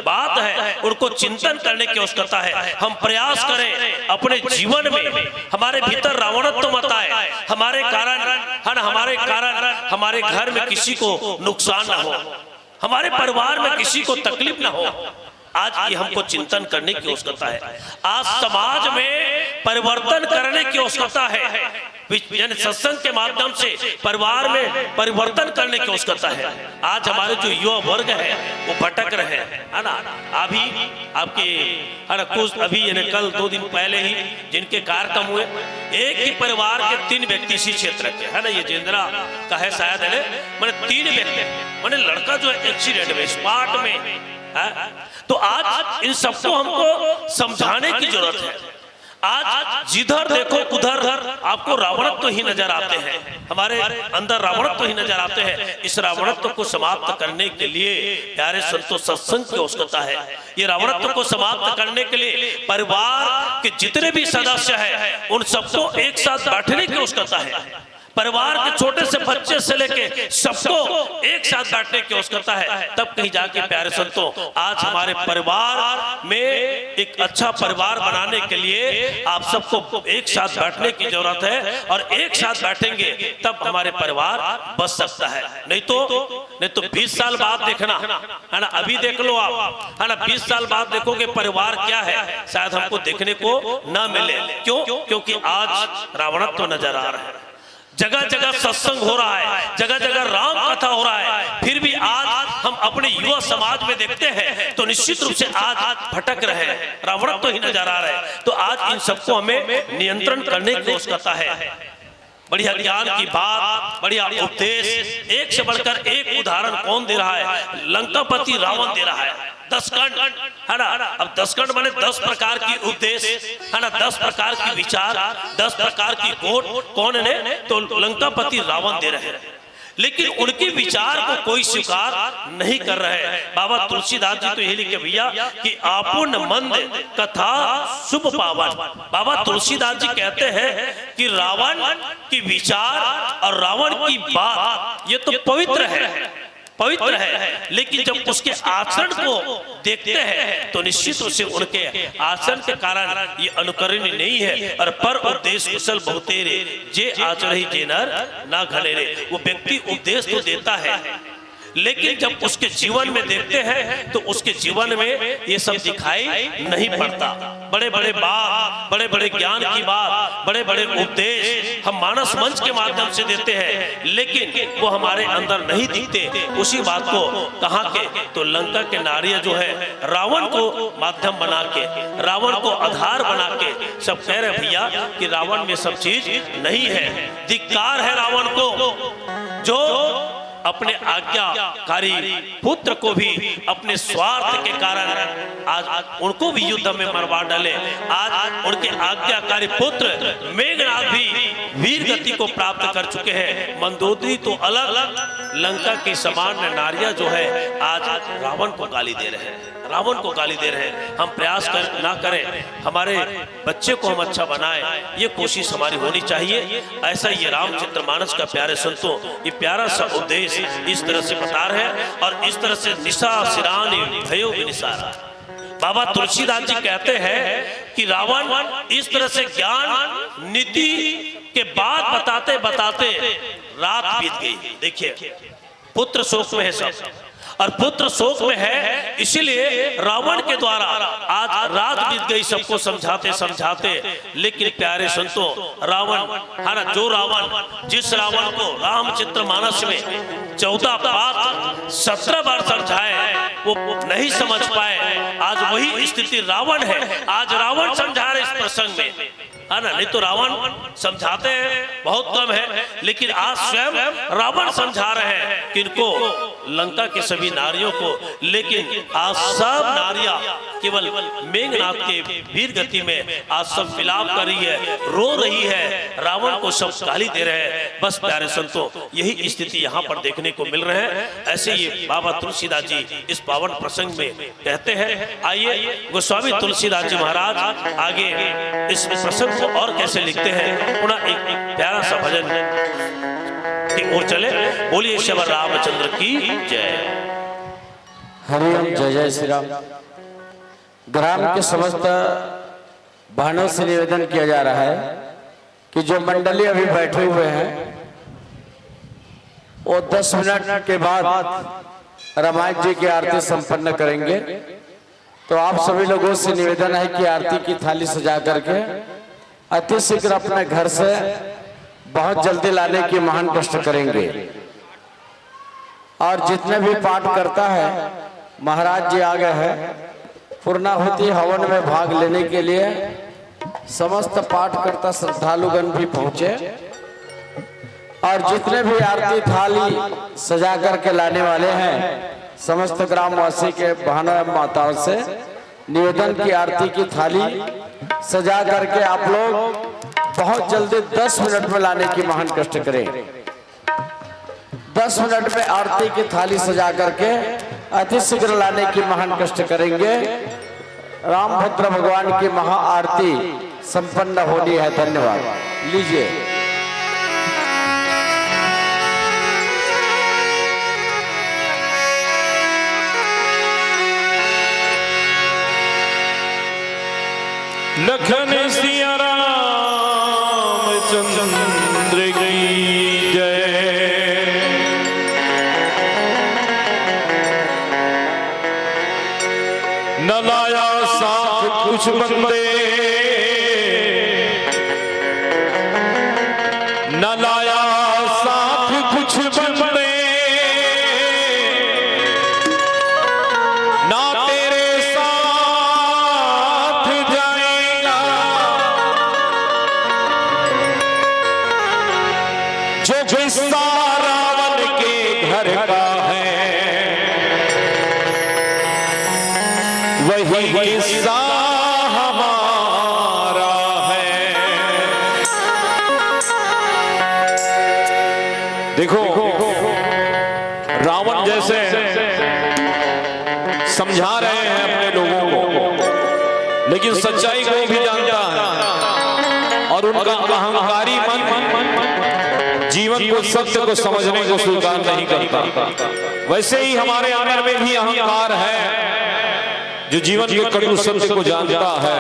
Speaker 2: बात है, उनको चिंतन करने की आवश्यकता है। हम प्रयास करें अपने जीवन में हमारे भीतर रावणत्व मत आए, हमारे कारण, है ना, हमारे कारण हमारे घर में किसी को नुकसान ना हो, हमारे परिवार में किसी को तकलीफ ना हो। आज ये हमको चिंतन करने की आवश्यकता है। आज समाज में परिवर्तन करने की आवश्यकता है। सत्संग के माध्यम से परिवार में परिवर्तन करने की आवश्यकता है। आज हमारे जो युवा वर्ग है वो भटक रहे हैं, है ना। अभी आपके, है ना, कुछ अभी कल 2 दिन पहले ही जिनके कार्यक्रम हुए, एक ही परिवार के 3 व्यक्ति इसी क्षेत्र के, है ना, ये जेंद्रा का है शायद, है मैंने 3 व्यक्ति, मैंने लड़का जो है एक्सीडेंट में स्पॉट में है। तो आज इन सबको हमको समझाने की जरूरत है। आज जिधर देखो उधर आपको रावणत्व ही नजर आते हैं, हमारे अंदर रावणत्व ही नजर आते हैं। इस रावणत्व को समाप्त करने के लिए प्यारे संतों सत्संग की आवश्यकता है। ये रावणत्व को समाप्त करने के लिए परिवार के जितने भी सदस्य हैं उन सबको एक साथ बैठने की आवश्यकता है। परिवार के छोटे से बच्चे से लेके सबको एक साथ बैठने की कोशिश करता है। तब कहीं जाके प्यारे संतों, आज हमारे परिवार में एक अच्छा परिवार बनाने के लिए आप सबको एक साथ बैठने की जरूरत है, और एक साथ बैठेंगे तब हमारे परिवार बच सकता है। नहीं तो 20 साल बाद देखना है ना, अभी देख लो आप है ना, 20 साल बाद देखोगे परिवार क्या है, शायद हमको देखने को ना मिले। क्यों? क्योंकि आज रावणत्व नजर आ रहा है, जगह जगह सत्संग हो रहा है, जगह जगह राम कथा हो रहा है, फिर भी आज हम अपने युवा समाज में देखते हैं तो निश्चित रूप से आज भटक रहे हैं, रावणत्व ही नजर आ रहा है। तो आज इन सबको हमें नियंत्रण करने की कोशिश करता है। बढ़िया ज्ञान की बात, बढ़िया उपदेश, एक से बढ़कर एक उदाहरण कौन दे रहा है? लंकापति रावण दे रहा है। 10 खंड है ना, अब 10 खंड माने 10 प्रकार की उपदेश है ना, 10 प्रकार की विचार, 10 प्रकार की गोट कौन ने? तो लंकापति रावण दे रहे हैं, लेकिन उनके विचार को कोई स्वीकार नहीं कर रहे हैं। बाबा तुलसीदास जी तो यही लिखे भैया कि आपुन मंद कथा शुभ पावन। बाबा तुलसीदास जी कहते हैं कि रावण की विचार और रावण की बात ये तो पवित्र है, लेकिन जब उसके आचरण को देखते हैं तो निश्चित रूप से उनके आचरण के कारण ये अनुकरणीय नहीं है। और पर उपदेश कुशल बहुतेरे जे आचरहि जे नर ना घनेरे। वो व्यक्ति उपदेश तो देता है, लेकिन जब उसके जीवन में देखते हैं तो उसके जीवन में ये सब दिखाई नहीं पड़ता। बड़े बड़े बात, बड़े बड़े ज्ञान की बात, बड़े बड़े उपदेश हम मानस मंच के माध्यम से देते हैं, लेकिन वो हमारे अंदर नहीं दिखते। उसी बात को कहाँ के? तो लंका के नारियां जो है रावण को माध्यम बना के, रावण को आधार बना के सब कह रहे भैया कि रावण में सब चीज नहीं है। धिक्कार है रावण को जो अपने आज्ञाकारी पुत्र को भी अपने स्वार्थ के कारण आज उनको भी युद्ध में मरवा डाले। आज उनके आज्ञाकारी पुत्र मेघनाथ भी वीर गति को प्राप्त कर चुके हैं। मंदोदरी तो अलग, लंका की सामान्य नारियां जो है आज रावण को गाली दे रहे हैं, रावण को गाली दे रहे हैं। हम प्रयास ना करें, हमारे बच्चे को हम अच्छा बनाएं, ये कोशिश हमारी होनी चाहिए। ऐसा ये रामचरितमानस का प्यारे संतों ये प्यारा सा उपदेश इस तरह से बता रहे हैं, और इस तरह से निशा सिरानी भयो विनिसारा। बाबा तुलसीदास जी कहते हैं कि रावण इस तरह से ज्ञान नीति के बाद बताते बताते रात बीत गई। देखिए पुत्र शोक में है सब, और पुत्र शोक में है, इसीलिए रावण के द्वारा आज रात बीत गई सबको समझाते समझाते। लेकिन प्यारे संतों रावण है ना, जो रावण जिस रावण को रामचरितमानस में 14 पाठ 17 बार समझाए वो नहीं समझ पाए। आज वही स्थिति रावण है, आज रावण समझा रहे इस प्रसंग में है ना। नहीं तो रावण समझाते हैं बहुत कम है, लेकिन आज स्वयं रावण समझा रहे हैं किनको? लंका के सभी नारियों को। लेकिन आज सब नारियां केवल मेघनाथ के वीर गति में आज सब विलाप कर रही है, रो रही है, रावण को सब गाली दे रहे हैं। बस प्यारे संतों यही स्थिति यहाँ पर देखने को मिल रहे हैं। ऐसे ये बाबा तुलसीदास जी इस पावन प्रसंग में कहते हैं। आइए गोस्वामी तुलसीदास जी महाराज आगे इस प्रसंग को और कैसे लिखते हैं, पुनः एक प्यारा सा भजन की ओर चले। बोलिए श्री रामचंद्र की जय।
Speaker 3: हरिओम, जय जय श्री राम। ग्राम के समस्त बहनों से निवेदन किया जा रहा है कि जो मंडली अभी बैठे हुए हैं वो 10 मिनट के बाद रामायण जी की आरती संपन्न करेंगे। तो आप सभी लोगों से निवेदन है कि आरती की थाली सजा करके अति शीघ्र अपने घर से बहुत जल्दी लाने की महान कष्ट करेंगे। और जितने भी पाठ करता है महाराज जी आ गए हैं पूर्णाहुति हवन में भाग लेने के लिए। समस्त पाठ करता श्रद्धालुगण भी पहुंचे, और जितने भी आरती थाली सजा करके लाने वाले हैं समस्त ग्रामवासी के बहनों एवं माताओं से निवेदन की आरती की थाली सजा करके आप लोग बहुत जल्दी 10 मिनट में लाने की महान कष्ट करें। 10 मिनट में आरती की थाली सजा करके अति शीघ्र लाने की महान कष्ट करेंगे। रामभद्र भगवान की महा आरती संपन्न होनी है। धन्यवाद। लीजिए।
Speaker 1: लखन सिया रामचंद्र की जय। न लाया साथ कुछ बंदे, न लाया साथ कुछ बंदे, ना तेरे साथ जाएगा जो किस्सा रावण के घर का है, वही किस्सा हमारा है। देखो रावण जैसे समझा रहे हैं अपने लोगों को, लेकिन सच्चाई को भी जानता है और उनका अहंकारी मन जीवन को, सत्य को समझने को स्वीकार नहीं करता। वैसे ही हमारे अंदर में भी अहंकार है जो जीवन के कटु सत्य को जानता है।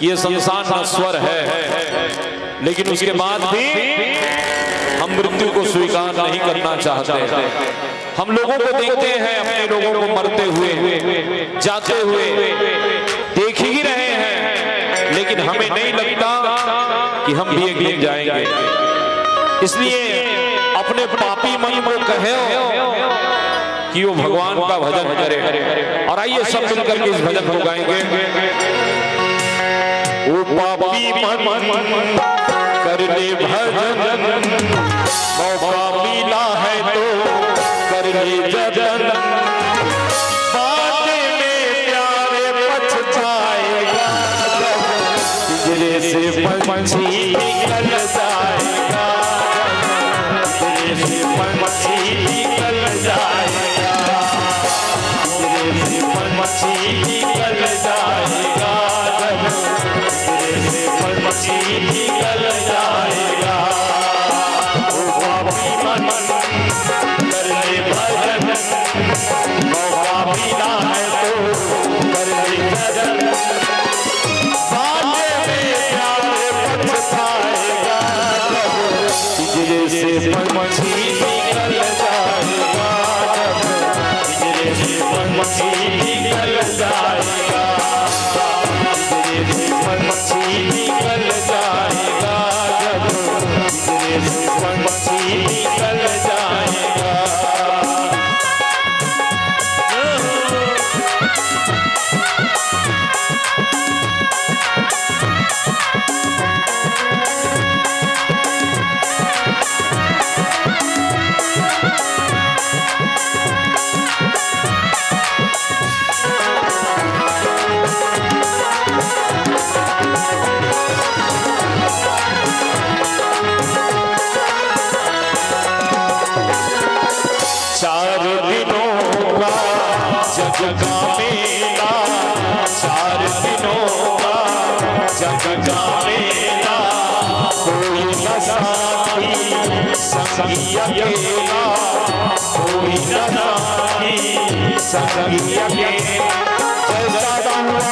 Speaker 1: ये संसार नश्वर है, लेकिन उसके बाद भी हम मृत्यु को स्वीकार नहीं करना चाहते। हम लोगों को देखते हैं, अपने लोगों को मरते हुए, जाते हुए देख ही रहे हैं, लेकिन हमें नहीं लगता कि हम भी एक दिन जाएंगे। इसलिए अपने पापी मन को कहे कि वो भगवान का भजन करे। और आइए सब मिलकर के इस भजन को गाएंगे। ओ पापी मन कर ले भजन, मौका मिला है तो कर ले जतन, बाद में प्यारे पछताएगा, पिंजरे से पंछी निकल जाएगा, पिंजरे से पंछी निकल जाएगा, पिंजरे से पंछी निकल जाएगा, पिंजरे से पंछी निकल जाएगा। ओ पापी मन कर ले भजन, मौका मिला है तो कर ले भजन, बाद में प्यारे पछताएगा, पिंजरे से पंछी निकल जाएगा, पिंजरे से पंछी निकल जाएगा, पिंजरे से पंछी निकल जाएगा, पिंजरे से पंछी निकल जाएगा। चार दिनों का जग का मेला, चार दिनों का जग का मेला, कोई न साथी संगी अकेला, कोई न साथी संगी अकेला, जैसा हुआ